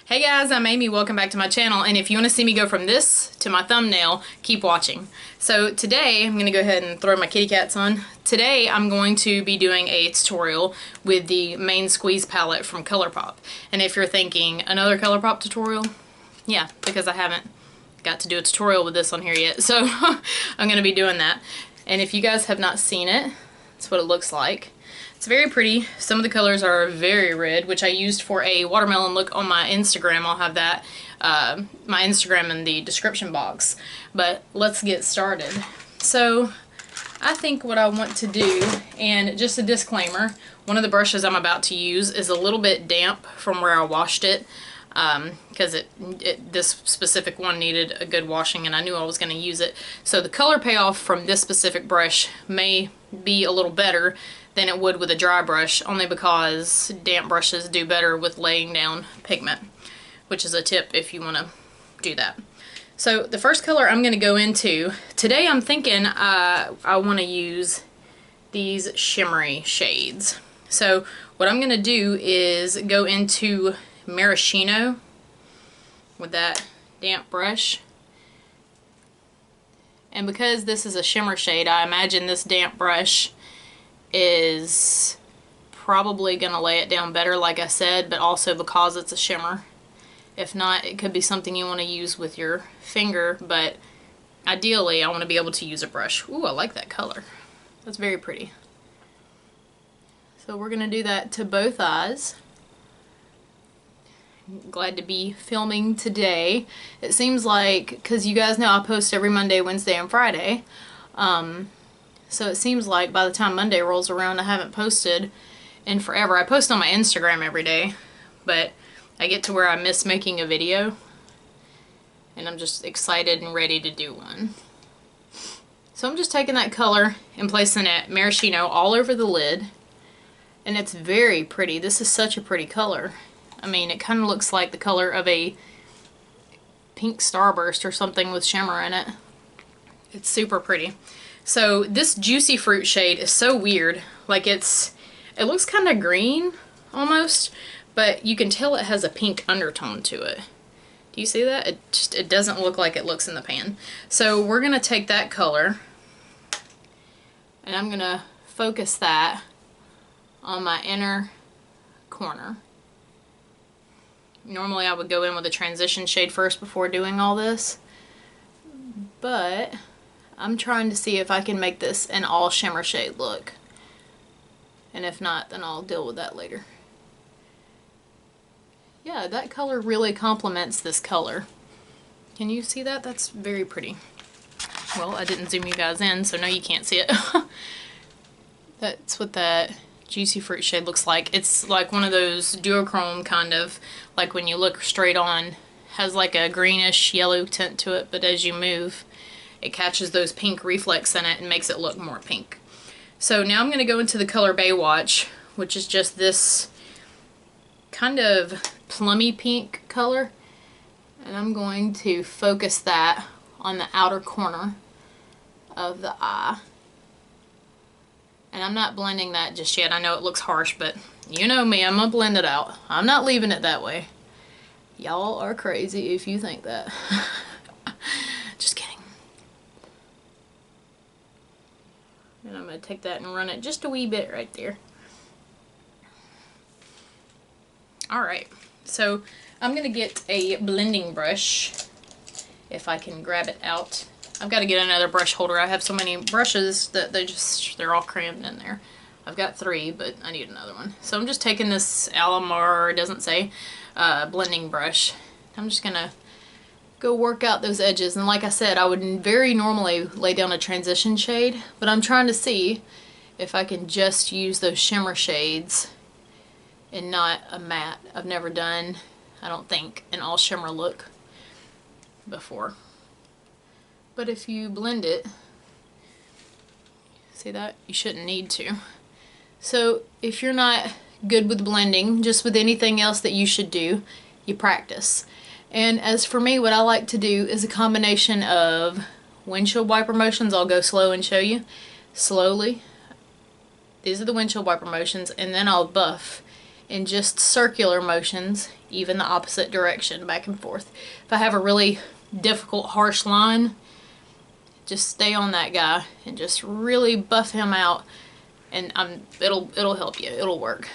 Hey guys, I'm Amy. Welcome back to my channel, and if you want to see me go from this to my thumbnail, keep watching. So today, I'm going to go ahead and throw my kitty cats on. Today, I'm going to be doing a tutorial with the Main Squeeze palette from Colourpop. And if you're thinking, another Colourpop tutorial? Yeah, because I haven't got to do a tutorial with this on here yet, so I'm going to be doing that. And if you guys have not seen it, that's what it looks like. It's very pretty. Some of the colors are very red, which I used for a watermelon look on my Instagram. I'll have that, my Instagram in the description box. But let's get started. So I think what I want to do, and just a disclaimer, one of the brushes I'm about to use is a little bit damp from where I washed it, because this specific one needed a good washing and I knew I was going to use it. So the color payoff from this specific brush may be a little better than it would with a dry brush, only because damp brushes do better with laying down pigment, which is a tip if you want to do that. So the first color I'm going to go into, today I'm thinking I want to use these shimmery shades. So what I'm going to do is go into Maraschino with that damp brush. And because this is a shimmer shade, I imagine this damp brush is probably going to lay it down better, like I said, but also because it's a shimmer. If not, it could be something you want to use with your finger, but ideally I want to be able to use a brush. Ooh, I like that color. That's very pretty. So we're going to do that to both eyes. I'm glad to be filming today. It seems like, because you guys know I post every Monday, Wednesday, and Friday, so it seems like by the time Monday rolls around I haven't posted in forever. I post on my Instagram every day, but I get to where I miss making a video, and I'm just excited and ready to do one. So I'm just taking that color and placing it Maraschino all over the lid, and it's very pretty. This is such a pretty color. I mean, it kind of looks like the color of a pink starburst or something with shimmer in it. It's super pretty. So this Juicy Fruit shade is so weird. Like it looks kind of green almost, but you can tell it has a pink undertone to it. Do you see that? It doesn't look like it looks in the pan. So we're gonna take that color and I'm gonna focus that on my inner corner. Normally I would go in with a transition shade first before doing all this, but I'm trying to see if I can make this an all shimmer shade look. And if not, then I'll deal with that later. Yeah, that color really complements this color. Can you see that? That's very pretty. Well, I didn't zoom you guys in, so now you can't see it. That's what that Juicy Fruit shade looks like. It's like one of those duochrome kind of, like when you look straight on, has like a greenish yellow tint to it, but as you move, it catches those pink reflex in it and makes it look more pink. So now I'm going to go into the color Baywatch, which is just this kind of plummy pink color, and I'm going to focus that on the outer corner of the eye. And I'm not blending that just yet. I know it looks harsh, but you know me, I'm going to blend it out. I'm not leaving it that way. Y'all are crazy if you think that. Just kidding. And I'm going to take that and run it just a wee bit right there. Alright, so I'm going to get a blending brush, if I can grab it out. I've got to get another brush holder. I have so many brushes that they're all crammed in there. I've got 3, but I need another one. So I'm just taking this Alamar, it doesn't say, blending brush. I'm just going to go work out those edges. And like I said, I would very normally lay down a transition shade, but I'm trying to see if I can just use those shimmer shades and not a matte. I've never done, I don't think, an all shimmer look before. But if you blend it, see that? You shouldn't need to. So if you're not good with blending, just with anything else that you should do, you practice. And as for me, what I like to do is a combination of windshield wiper motions. I'll go slow and show you. Slowly. These are the windshield wiper motions, and then I'll buff. in just circular motions, even the opposite direction, back and forth. If I have a really difficult, harsh line, just stay on that guy and just really buff him out, and it'll help you. It'll work.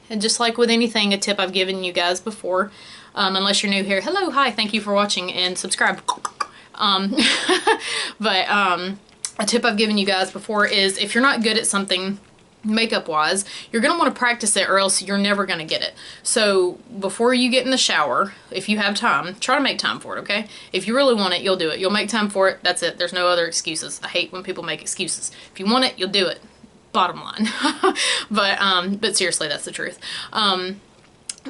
And just like with anything, a tip I've given you guys before, unless you're new here, hello, hi, thank you for watching, and subscribe. But a tip I've given you guys before is if you're not good at something makeup wise, you're going to want to practice it, or else you're never going to get it. So before you get in the shower, if you have time, try to make time for it, okay? If you really want it, you'll do it. You'll make time for it. That's it. There's no other excuses. I hate when people make excuses. If you want it, you'll do it. Bottom line. But seriously, that's the truth.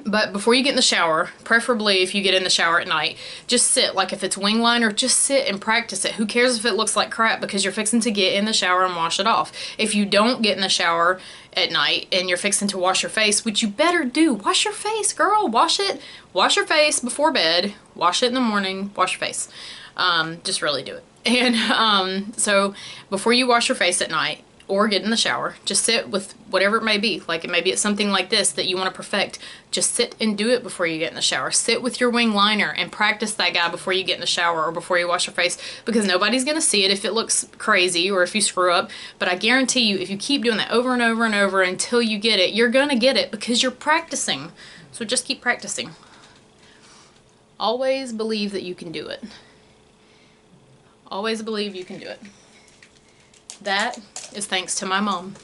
But before you get in the shower, preferably if you get in the shower at night, just sit. Like if it's wing liner, just sit and practice it. Who cares if it looks like crap, because you're fixing to get in the shower and wash it off. If you don't get in the shower at night and you're fixing to wash your face, which you better do, wash your face, girl, wash it. Wash your face before bed, wash it in the morning, wash your face. Just really do it. And so before you wash your face at night, or get in the shower, just sit with whatever it may be. Like, it may be something like this that you want to perfect. Just sit and do it before you get in the shower. Sit with your wing liner and practice that guy before you get in the shower or before you wash your face, because nobody's going to see it if it looks crazy or if you screw up. But I guarantee you, if you keep doing that over and over and over until you get it, you're going to get it because you're practicing. So just keep practicing. Always believe that you can do it. Always believe you can do it. That is thanks to my mom,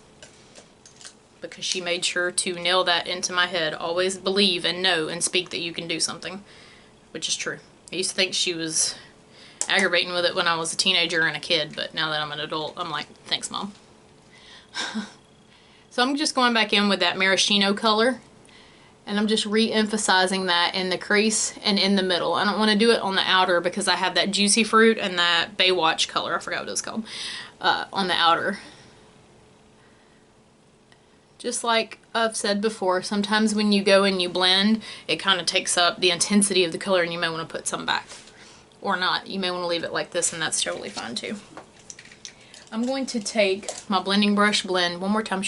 because she made sure to nail that into my head. Always believe and know and speak that you can do something, which is true. I used to think she was aggravating with it when I was a teenager and a kid, but now that I'm an adult, I'm like, thanks, Mom. So I'm just going back in with that maraschino color, and I'm just re-emphasizing that in the crease and in the middle. I don't want to do it on the outer because I have that Juicy Fruit and that Baywatch color, I forgot what it was called, on the outer. Just like I've said before, sometimes when you go and you blend, it kind of takes up the intensity of the color and you may want to put some back. Or not. You may want to leave it like this, and that's totally fine too. I'm going to take my blending brush, blend one more time.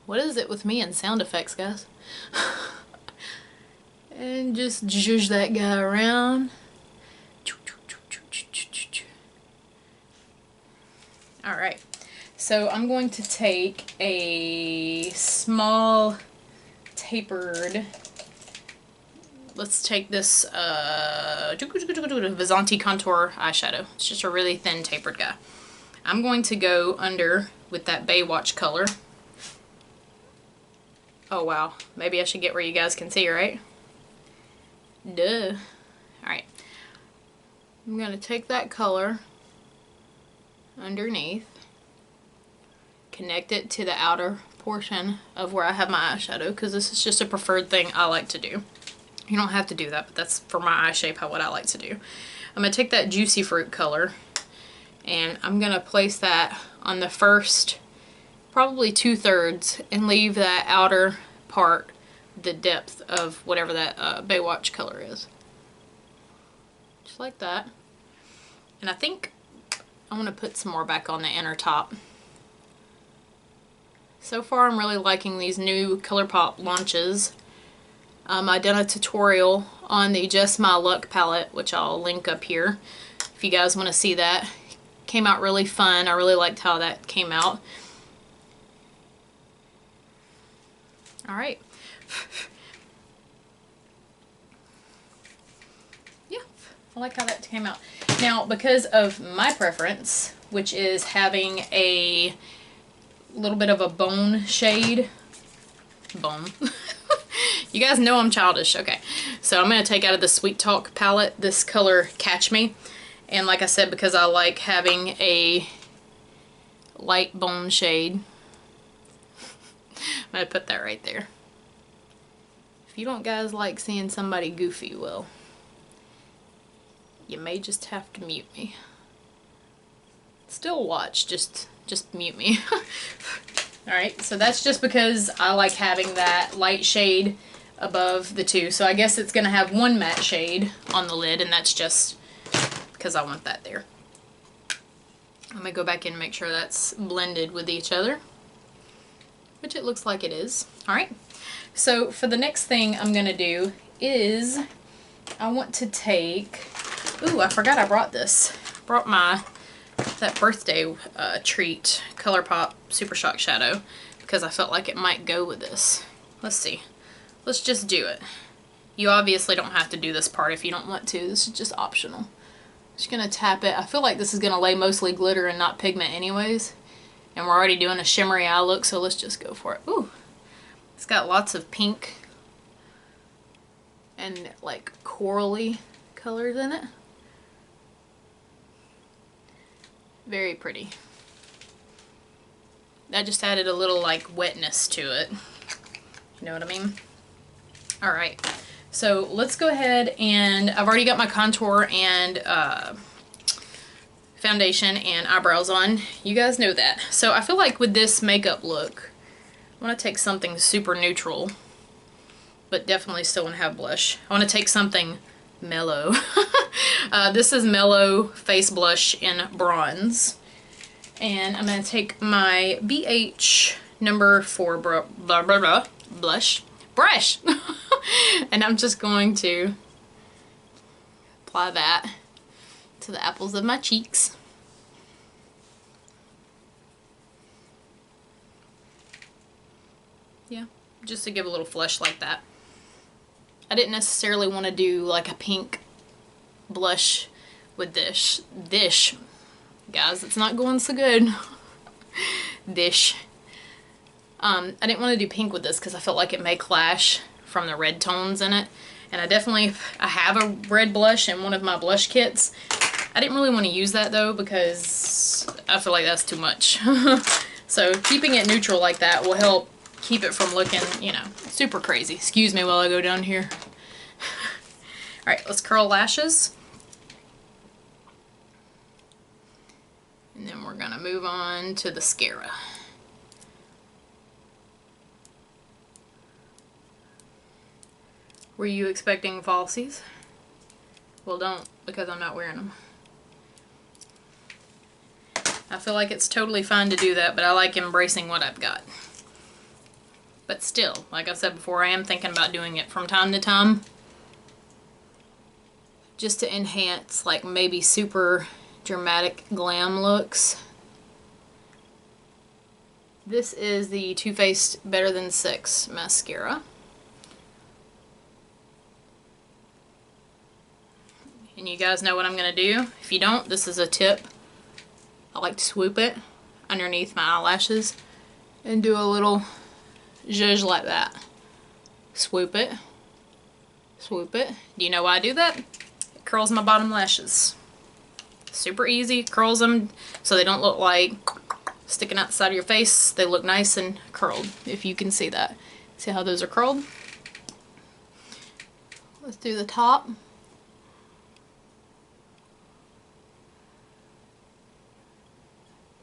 What is it with me and sound effects, guys? And just zhuzh that guy around. Alright, so I'm going to take a small tapered, let's take this Vizanti Contour eyeshadow. It's just a really thin tapered guy. I'm going to go under with that Baywatch color. Oh wow, maybe I should get where you guys can see, right? Duh. Alright, I'm going to take that color underneath, connect it to the outer portion of where I have my eyeshadow, because this is just a preferred thing I like to do. You don't have to do that, but that's for my eye shape what I like to do. I'm going to take that Juicy Fruit color and I'm going to place that on the first probably 2/3 and leave that outer part the depth of whatever that Baywatch color is. Just like that. And I think I'm going to put some more back on the inner top. So far I'm really liking these new Colourpop launches. I done a tutorial on the Just My Luck palette, which I'll link up here if you guys want to see that. Came out really fun. I really liked how that came out. Alright. Yeah, I like how that came out. Now, because of my preference, which is having a little bit of a bone shade. Bone. You guys know I'm childish. Okay, so I'm going to take out of the Sweet Talk palette this color Catch Me. And like I said, because I like having a light bone shade, I'm going to put that right there. If you don't guys like seeing somebody goofy, well, you may just have to mute me. Still watch, just mute me. Alright, so that's just because I like having that light shade above the two. So I guess it's going to have one matte shade on the lid, and that's just because I want that there. I'm going to go back in and make sure that's blended with each other. which it looks like it is. Alright, so for the next thing I'm going to do is I want to take, ooh, I forgot I brought this. I brought that birthday treat, Colourpop Super Shock Shadow, because I felt like it might go with this. Let's see. Let's just do it. You obviously don't have to do this part if you don't want to. This is just optional. Just gonna tap it. I feel like this is gonna lay mostly glitter and not pigment anyways. And we're already doing a shimmery eye look, so let's just go for it. Ooh, it's got lots of pink and like corally colors in it. Very pretty. That just added a little like wetness to it. You know what I mean? Alright, so let's go ahead and I've already got my contour and foundation and eyebrows on. You guys know that. So I feel like with this makeup look, I want to take something super neutral, but definitely still want to have blush. I want to take something mellow. This is Mellow Face Blush in Bronze. And I'm going to take my BH number 4 blush brush. And I'm just going to apply that to the apples of my cheeks. Yeah, just to give a little flush like that. I didn't necessarily want to do like a pink blush with this. Guys, it's not going so good. This. I didn't want to do pink with this because I felt like it may clash from the red tones in it. And I have a red blush in one of my blush kits. I didn't really want to use that though because I feel like that's too much. So keeping it neutral like that will help keep it from looking, you know, super crazy. Excuse me while I go down here. Alright, let's curl lashes. And then we're going to move on to the mascara. Were you expecting falsies? Well, don't, because I'm not wearing them. I feel like it's totally fine to do that, but I like embracing what I've got. But still, like I said before, I am thinking about doing it from time to time. Just to enhance, like, maybe super dramatic glam looks. This is the Too Faced Better Than Sex mascara. And you guys know what I'm going to do. If you don't, this is a tip. I like to swoop it underneath my eyelashes and do a little zhuzh like that. Swoop it. Swoop it. Do you know why I do that? It curls my bottom lashes. Super easy. Curls them so they don't look like sticking out the side of your face. They look nice and curled, if you can see that. See how those are curled? Let's do the top.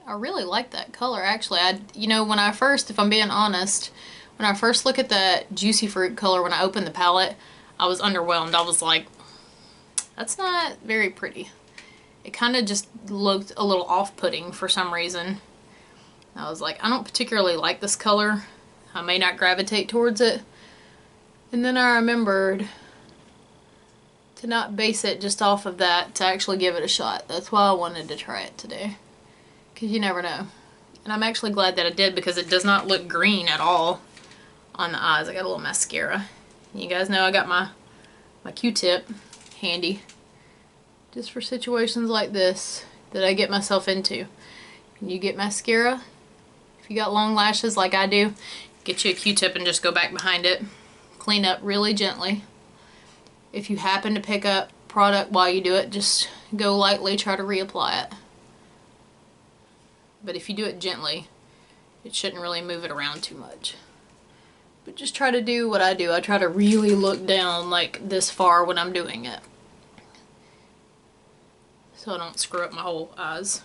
I really like that color, actually. You know, when I first, if I'm being honest, when I first look at that Juicy Fruit color, when I opened the palette, I was underwhelmed. I was like, that's not very pretty. It kind of just looked a little off-putting for some reason. I was like, I don't particularly like this color. I may not gravitate towards it. And then I remembered to not base it just off of that, to actually give it a shot. That's why I wanted to try it today. Because you never know. And I'm actually glad that I did, because it does not look green at all on the eyes. I got a little mascara. You guys know I got my Q-tip handy. Just for situations like this that I get myself into. When you get mascara, if you got long lashes like I do, get you a Q-tip and just go back behind it. Clean up really gently. If you happen to pick up product while you do it, just go lightly, try to reapply it. But if you do it gently, it shouldn't really move it around too much. But just try to do what I do. I try to really look down like this far when I'm doing it, so I don't screw up my whole eyes.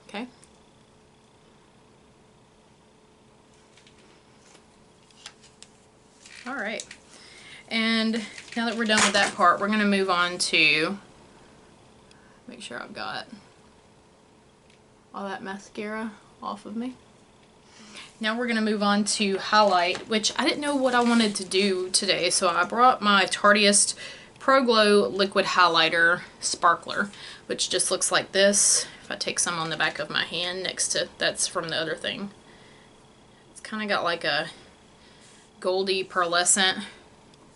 Okay. Alright. And now that we're done with that part, we're going to move on to, make sure I've got all that mascara off of me. Now we're going to move on to highlight, which I didn't know what I wanted to do today, so I brought my Tarteist Pro Glow Liquid Highlighter Sparkler, which just looks like this. If I take some on the back of my hand next to, that's from the other thing. It's kind of got like a goldy pearlescent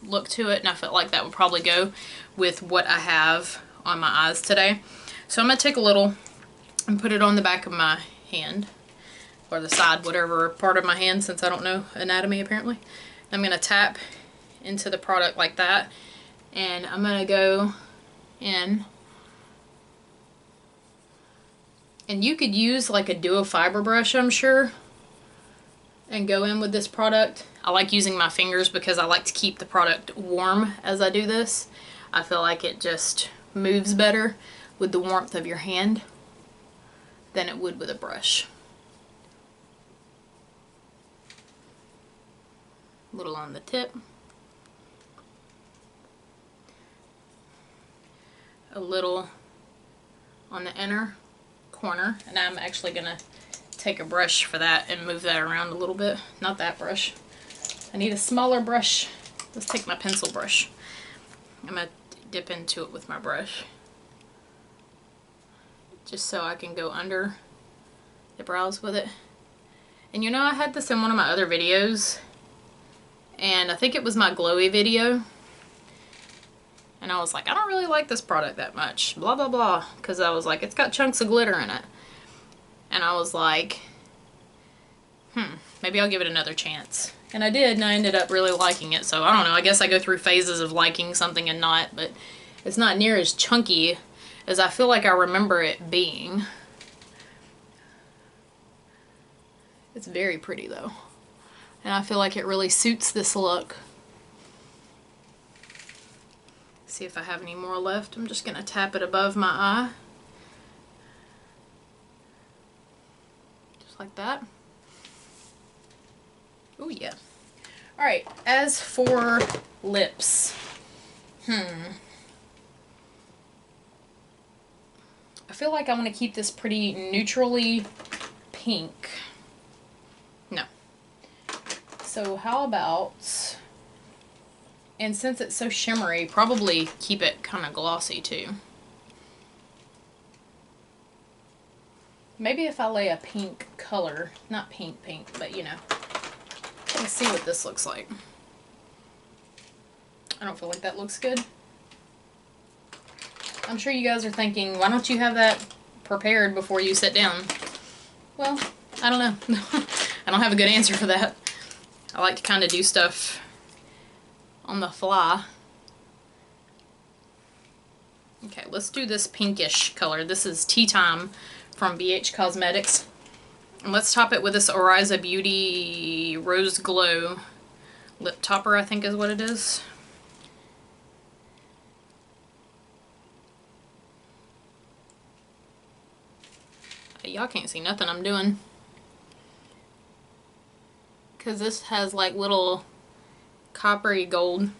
look to it, and I felt like that would probably go with what I have on my eyes today. So I'm going to take a little and put it on the back of my hand, or the side, whatever part of my hand, since I don't know anatomy apparently. I'm going to tap into the product like that, and I'm going to go in, and you could use like a duo fiber brush, I'm sure, and go in with this product. I like using my fingers because I like to keep the product warm as I do this. I feel like it just moves better with the warmth of your hand than it would with a brush. A little on the tip. A little on the inner corner, and I'm actually gonna take a brush for that and move that around a little bit. Not that brush. I need a smaller brush. Let's take my pencil brush. I'm gonna dip into it with my brush, just so I can go under the brows with it. And you know, I had this in one of my other videos, and I think it was my glowy video, and I was like, I don't really like this product that much, blah blah blah, because I was like, it's got chunks of glitter in it. And I was like, maybe I'll give it another chance. And I did, and I ended up really liking it. So I don't know, I guess I go through phases of liking something and not, but it's not near as chunky as I feel like I remember it being. It's very pretty though. And I feel like it really suits this look. See if I have any more left. I'm just gonna tap it above my eye. Like that. Oh yeah. Alright, as for lips. I feel like I want to keep this pretty neutrally pink. No. So how about, and since it's so shimmery, probably keep it kind of glossy too. Maybe if I lay a pink color, not pink, but you know. Let's see what this looks like. I don't feel like that looks good. I'm sure you guys are thinking, why don't you have that prepared before you sit down? Well, I don't know. I don't have a good answer for that. I like to kind of do stuff on the fly. Okay, let's do this pinkish color. This is Tea Time from BH Cosmetics. And let's top it with this Oriza Beauty Rose Glow lip topper, I think is what it is. Y'all can't see nothing I'm doing, because this has like little coppery gold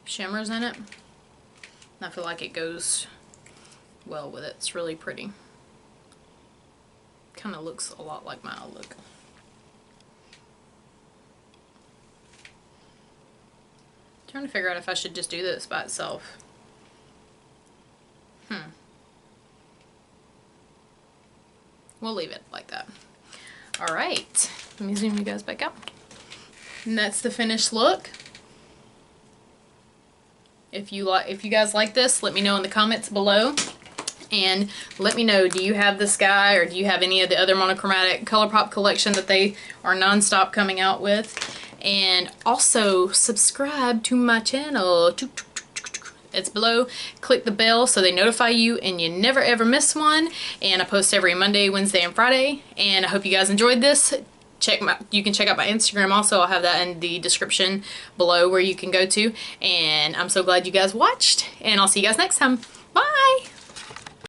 shimmers in it. And I feel like it goes well with it. It's really pretty. Kind of looks a lot like my look. Trying to figure out if I should just do this by itself. We'll leave it like that. Alright, let me zoom you guys back up. And that's the finished look. If you guys like this, let me know in the comments below. And let me know, do you have this guy, or do you have any of the other monochromatic Colourpop collection that they are non-stop coming out with? And also subscribe to my channel. It's below. Click the bell so they notify you and you never ever miss one. And I post every Monday, Wednesday, and Friday. And I hope you guys enjoyed this. You can check out my Instagram also. I'll have that in the description below where you can go to. And I'm so glad you guys watched. And I'll see you guys next time. Bye!